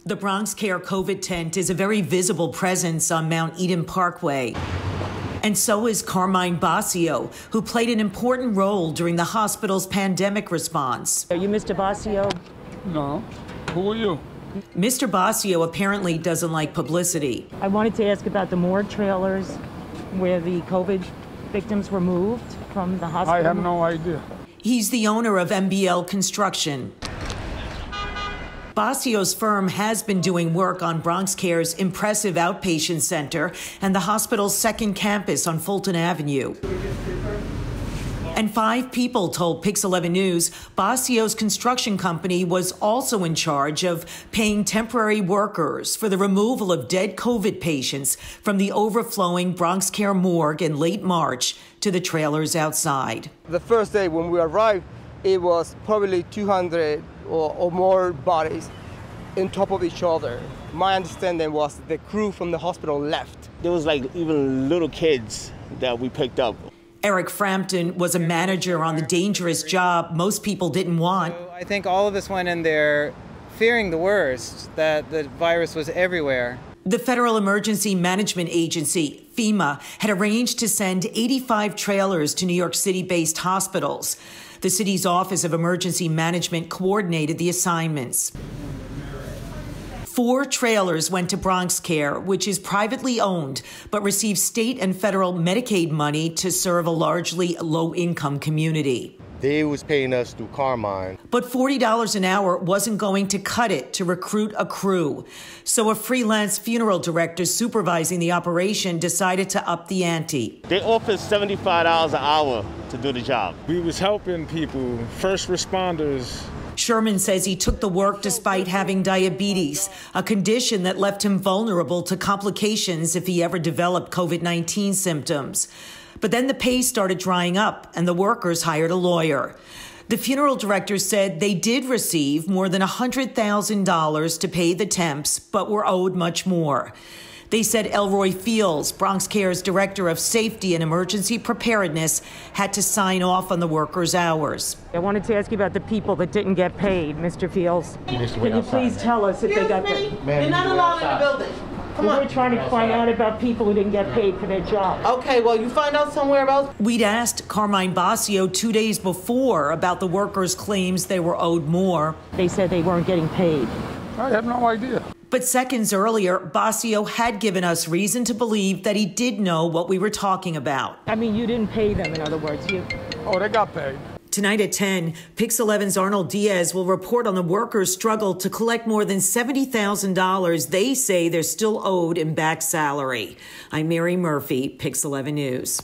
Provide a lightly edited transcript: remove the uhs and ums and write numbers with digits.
The Bronx Care COVID tent is a very visible presence on Mount Eden Parkway. And so is Carmine Basio, who played an important role during the hospital's pandemic response. Are you Mr. Basio? No. Who are you? Mr. Basio apparently doesn't like publicity. I wanted to ask about the morgue trailers where the COVID victims were moved from the hospital. I have no idea. He's the owner of MBL Construction. Basio's firm has been doing work on Bronx Care's impressive outpatient center and the hospital's second campus on Fulton Avenue. And 5 people told Pix 11 News Basio's construction company was also in charge of paying temporary workers for the removal of dead COVID patients from the overflowing Bronx Care morgue in late March to the trailers outside. The first day when we arrived, it was probably 200 or more bodies on top of each other. My understanding was the crew from the hospital left. There was like even little kids that we picked up. Eric Frampton was a manager on the dangerous job most people didn't want. So I think all of us went in there fearing the worst, that the virus was everywhere. The Federal Emergency Management Agency, FEMA, had arranged to send 85 trailers to New York City-based hospitals. The city's Office of Emergency Management coordinated the assignments. 4 trailers went to Bronx Care, which is privately owned, but receives state and federal Medicaid money to serve a largely low-income community. They was paying us through Carmine. But $40 an hour wasn't going to cut it to recruit a crew. So a freelance funeral director supervising the operation decided to up the ante. They offered $75 an hour to do the job. We was helping people, first responders. Sherman says he took the work despite having diabetes, a condition that left him vulnerable to complications if he ever developed COVID-19 symptoms. But then the pay started drying up and the workers hired a lawyer. The funeral director said they did receive more than $100,000 to pay the temps, but were owed much more. They said Elroy Fields, Bronx Care's director of safety and emergency preparedness, had to sign off on the workers' hours. I wanted to ask you about the people that didn't get paid, Mr. Fields. Can you please tell us if they got paid? You're not allowed in the building. Come on. We're trying to find out about people who didn't get paid for their job. Okay, well, you find out somewhere else. We'd asked Carmine Basio 2 days before about the workers' claims they were owed more. They said they weren't getting paid. I have no idea. But seconds earlier, Basio had given us reason to believe that he did know what we were talking about. I mean, you didn't pay them, in other words. Oh, they got paid. Tonight at 10, Pix 11's Arnold Diaz will report on the workers' struggle to collect more than $70,000 they say they're still owed in back salary. I'm Mary Murphy, Pix 11 News.